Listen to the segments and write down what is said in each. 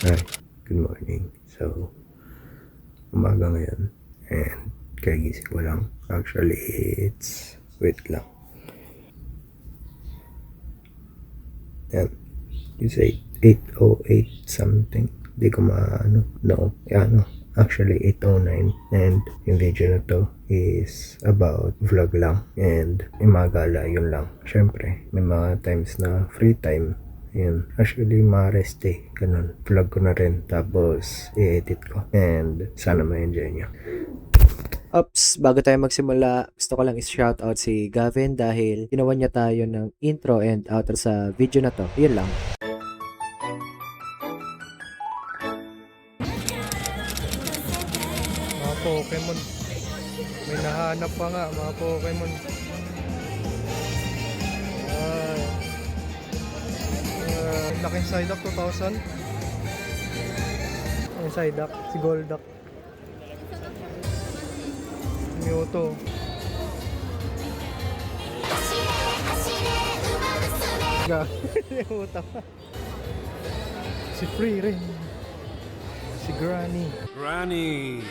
Hi, good morning. So, umaga ngayon and kagising ko lang. Actually, wait lang. Yan, you say 8:08 something. Di ko maano. No, ano. Actually, 8:09 and yung video na to is about vlog lang and imagala yun lang. Syempre, may mga times na free time. Yun. Actually, ma-rest eh. Ganun. Vlog ko na rin. Tapos, i-edit ko. And sana ma-enjoy nyo. Ops, bago tayo magsimula, gusto ko lang is-shoutout si Gavin dahil ginawa niya tayo ng intro and outro sa video na to. Yun lang. Mga Pokemon. May nahanap pa nga, mga Pokemon. Laking Psyduck 2000. Yung Psyduck, si Golduck. Mewtwo. Mewtwo. Si Freering. Si Granny. Granny,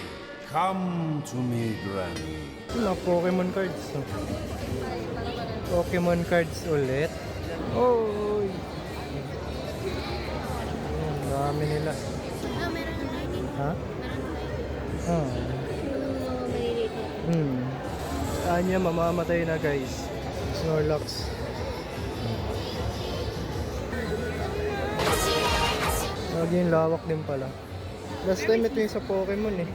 come to me, Granny. Mga Pokemon cards. Oh. Pokemon cards ulit. Oy! Ang dami nila. Ha? Ah. Saan niya mamamatay na guys? Snorlax. Lagi yung lawak din pala. Last time ito yung sa Pokemon eh.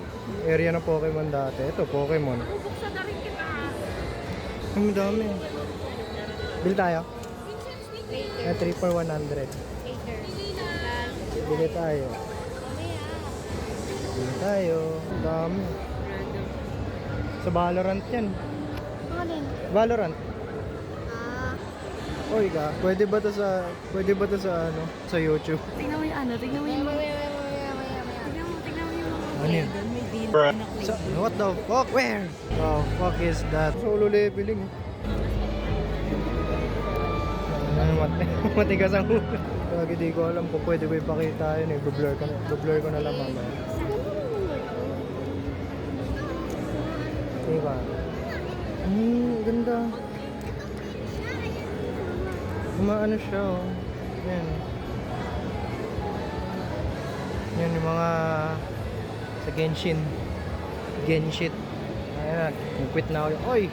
Area ng Pokemon dati. Ito Pokemon. Ang dami. Bill tayo? 3 for 100. Bili tayo. Bili tayo. Ang dami. Sa Valorant yan. Valorant. Oy ka, pwede ba to sa ano, sa YouTube? Tingnan mo yung ano, tingnan mo yung... Tingnan mo yung... Ano yun? What the fuck? Where? Oh, fuck is that? Solo leveling. Matigas ang ulo. Kaya hindi ko alam kung pwede ba ipakita yun eh. Blur ko na lang mamaya. Diba? Ganda. Umaano siya oh. Yan. Yan yung mga sa Genshin. Genshit. Ayan na. Quit na ako. Oy!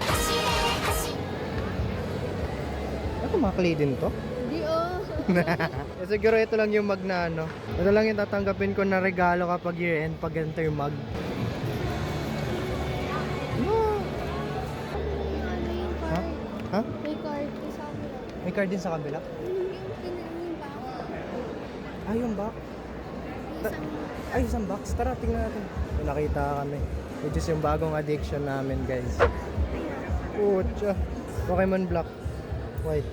Ano mga clay din to? Hindi oh. Siguro ito lang yung mag na ano. Ito lang yung tatanggapin ko na regalo kapag year end pag ganito yung mag. Ano yung Ha? card? Ha? May card sa amin. May card din sa kabila? Yung back. Ah, yung box. Ay, isang box. Tara, tingnan natin. May nakita kami. Which is yung bagong addiction namin, guys. Pucha. Pokemon Black. White.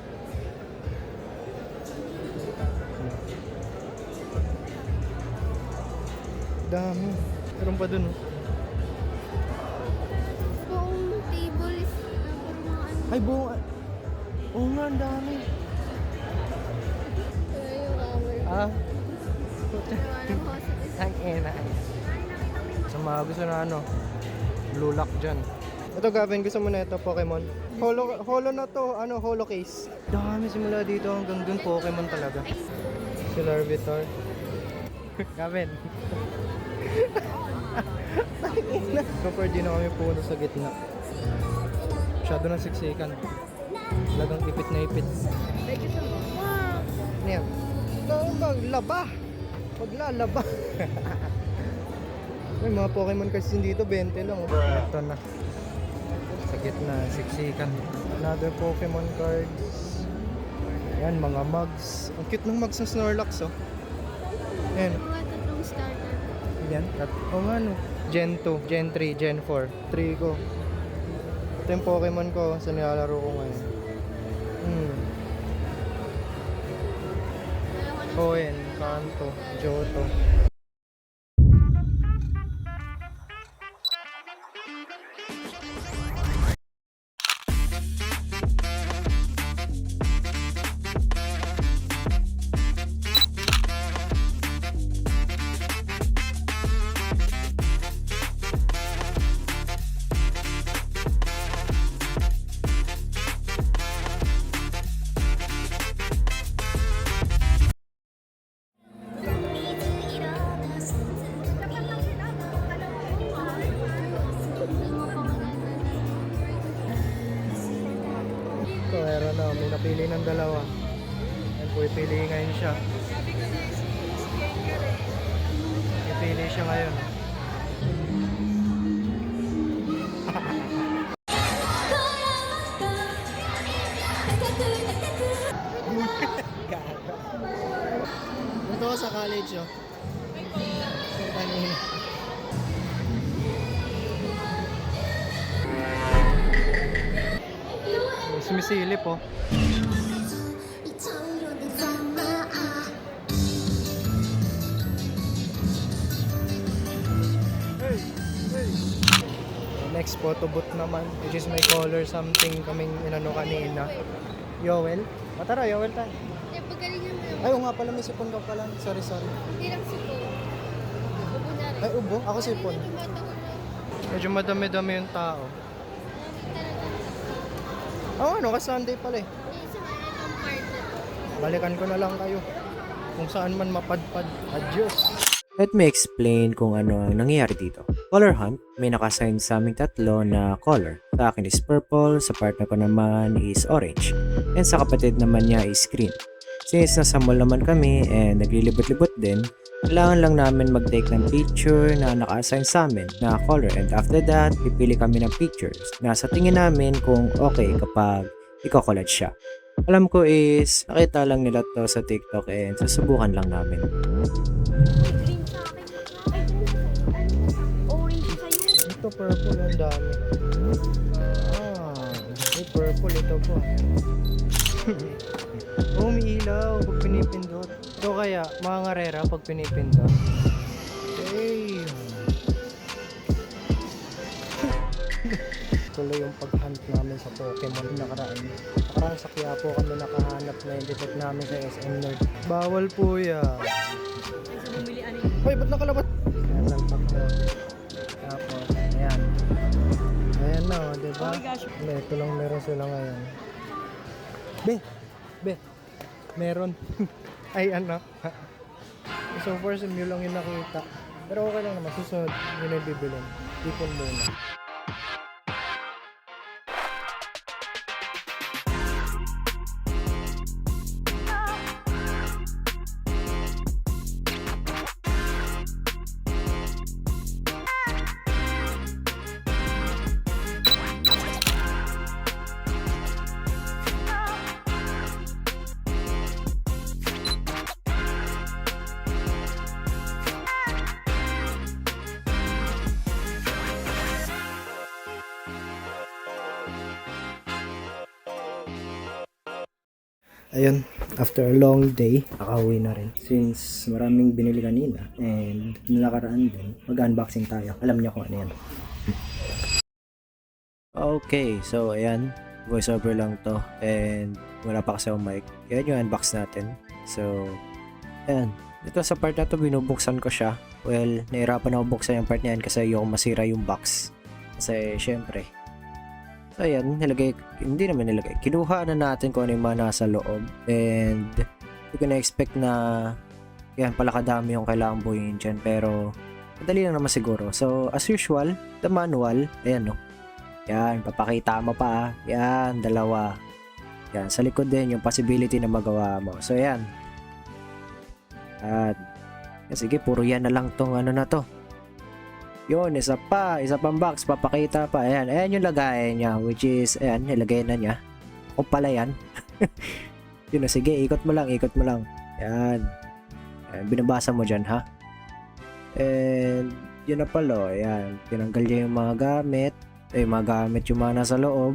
Dami. Meron pa dun, oh. Buong table is puro mga ano. Ay, buong... Oo nga, ang dami. Kaya yung cover. Ah. Gawa ng hospital. Ang ina. Sa mga gusto na ano, blue lock dyan. Ito Gavin, gusto mo na ito, Pokemon. Holo na to, ano, holo case. Dami simula dito hanggang dun, Pokemon talaga. Si Larvitar. Gavin. Proper di na kami puno sa gitna. Masyado ng siksikan. Talagang ipit na ipit. Ano yan? Laba! Paglalaba. May mga Pokemon kasi dito 20 lang oh. Ito na. Sa gitna, siksikan. Another Pokemon cards. Ayan, mga mugs. Ang cute ng mugs ng Snorlax oh. Ayan. Mga tatlong starter. Yan. O nga no. Gen 2, Gen 3, Gen 4. 3 ko. Ito yung Pokemon ko sa nilalaro ko ngayon. Hoenn, Kanto, Johto. siya. Pipili siya ngayon. Punta ko sa college, oh. Yung kanina. Sumisilip, oh. Next photo booth naman, which is may color something kaming inano kanina. Yowel? Tara, Yowel tayo. Eh, pagalingan mo naman. Ay, oo nga pala, may sipon ka pala. Sorry. Hindi lang sipo. Ubo na rin. Ay, ubo? Ako sipon. Medyo bata ko na. Medyo madami-dami yung tao. Talaga. Oo, ano, kasi Sunday pala eh. Eh, sa mga itong part na to. Balikan ko na lang kayo. Kung saan man mapadpad. Adios! Let me explain kung ano ang nangyayari dito. Color hunt, may nakasign sa aming tatlo na color. Sa akin is purple, sa partner ko naman is orange, and sa kapatid naman niya is green. Since nasa mall naman kami and naglilibot-libot din, kailangan lang namin mag-take ng picture na naka-assign sa amin na color, and after that, pipili kami ng pictures na sa tingin namin kung okay kapag i-collage siya. Alam ko is nakita lang nila to sa TikTok and susubukan lang namin. Green sa akin. Ay, green sa sa'yo. Ay, orange sa'yo. Ito purple, ang dami. May purple ito po. Oh, may ilaw pag pinipindot. Ito kaya, mga ngarera pag pinipindot. Hey! Tuloy yung pag-hunt namin sa Pokemon nakaraan. Nakaraan sa Quiapo kami nakahanap na yung detect namin sa SM Nerd. Bawal po yan. Hoy, ba't nakalabat? Ayan, nalpak mo. Tapos, ayan. Ayan na, oh, diba? Hindi, ito lang meron sila ngayon. Be, meron. Ay, ano? So far, sim yun lang yung nakita. Pero okay lang naman, susunod, yun ay bibilin. Ipon muna. Ayun, after a long day, nakauwi na rin. Since maraming binili kanina and nakaraan din, mag-unboxing tayo. Alam niyo kung ano yan. Okay, so ayan, voiceover lang to and wala pa kasi ang mic. Yan yung unbox natin. So, ayan. Dito sa part na to, binubuksan ko siya. Well, nahirapan ako buksan yung part na yan kasi ayoko masira yung box. Kasi, syempre. So, ayan, hindi naman nilagay. Kinuha na natin kung ano yung mga nasa loob. And, hindi ko na-expect na, yan, pala kadami yung kailangan buuin dyan. Pero, madali lang naman siguro. So, as usual, the manual, ayan, no. Yan, papakita mo pa. Yan, dalawa. Yan, sa likod din yung possibility na magawa mo. So, yan. At, sige, puro yan na lang tong ano na to. Yun, isa pang box, papakita pa. Ayan yung lagay niya, which is, ayan, nilagay na niya. O pala yan. Yun na, sige, ikot mo lang. Yan. Ayan, binabasa mo dyan, ha? And, yun na pala, ayan. Tinanggal niya yung mga gamit. Yung mga nasa loob.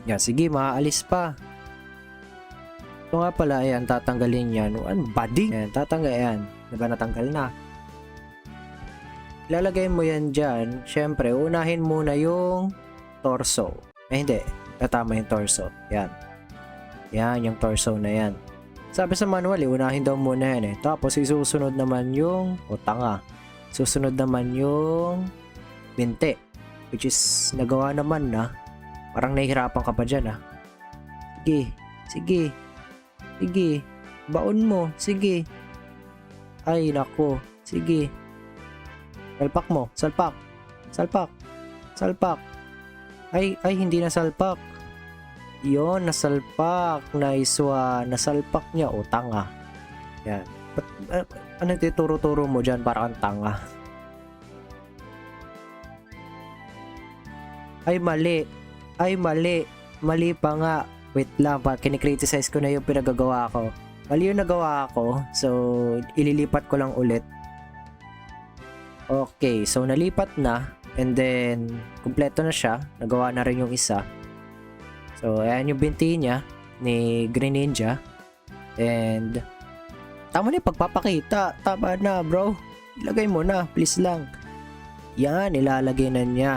Yan, sige, maaalis pa. Ito nga pala, ayan, tatanggalin yan. Ano, body? Ayan, ayan. Diba natanggal na? Ilalagay mo yan dyan. Siyempre, unahin muna yung torso. Hindi. Tama yung torso. Yan. Yan, yung torso na yan. Sabi sa manual, unahin daw muna yan eh. Tapos, isusunod naman yung, susunod naman yung binti. Which is, nagawa naman na. Parang nahihirapan ka pa dyan Sige. Baon mo. Sige. Ay, nako. Sige. Salpak mo. Salpak. Ay, hindi na salpak. Yun, nasalpak. Nice one. Nasalpak niya. O, tanga. Yan. Ano tituro-turo mo dyan? Para kang tanga. Ay, mali. Ay, mali. Mali pa nga. Wait lang. Kinikriticize ko na yung pinagagawa ko. Mali yung nagawa ko. So, ililipat ko lang ulit. Okay. So, nalipat na. And then, kumpleto na siya. Nagawa na rin yung isa. So, ayan yung binti niya ni Green Ninja. And, tama na yung pagpapakita. Tama na, bro. Ilagay mo na. Please lang. Yan, ilalagay na niya.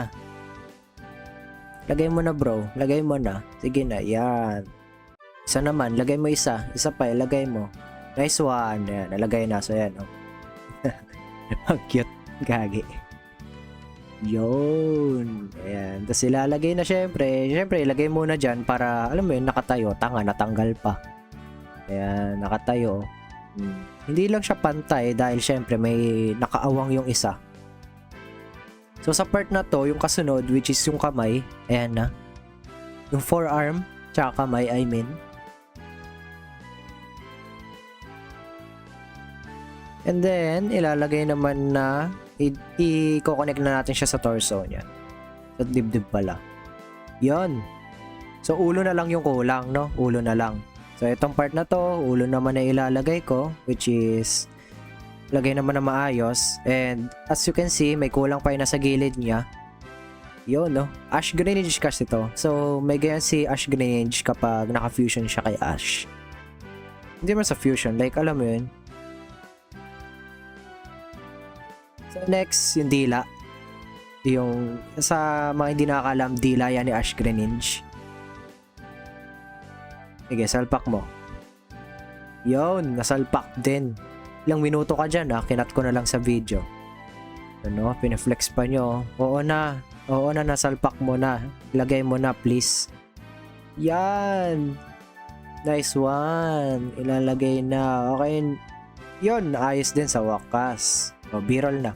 Lagay mo na, bro. Lagay mo na. Sige na, yan. Isa naman, lagay mo isa. Isa pa, ilagay mo. Nice one. Yan, nalagay na. So, yan. Oh. Ang cute. Gagi. Yun. Ayan. Tapos ilalagay na syempre. Syempre, ilagay muna dyan para, alam mo yun, nakatayo. Tanga, natanggal pa. Ayan, nakatayo. Hindi lang siya pantay dahil syempre may nakaawang yung isa. So sa part na to, yung kasunod, which is yung kamay, ayan na. Yung forearm, tsaka kamay, I mean. And then, ilalagay naman na i-connect na natin siya sa torso niya. Sa dibdib pala. Yon. So, ulo na lang yung kulang, no? Ulo na lang. So, itong part na to, ulo naman na ilalagay ko, which is, lagay naman na maayos. And, as you can see, may kulang pa yung nasa gilid niya. Yun, no? Ash Greninja kasi to. So, may ganyan si Ash Greninja kapag naka-fusion siya kay Ash. Hindi man sa fusion, like, alam mo yun. So, next, yung dila. Yung, sa mga hindi nakakalam, dila yan ni Ash Greninja. Sige, salpak mo. Yun, nasalpak din. Ilang minuto ka dyan, ha? Kinat ko na lang sa video. Ano, pinaflex pa nyo. Oo na, nasalpak mo na. Ilagay mo na, please. Yan. Nice one. Ilalagay na. Okay. Yun, ayos din sa wakas. O, B-roll na.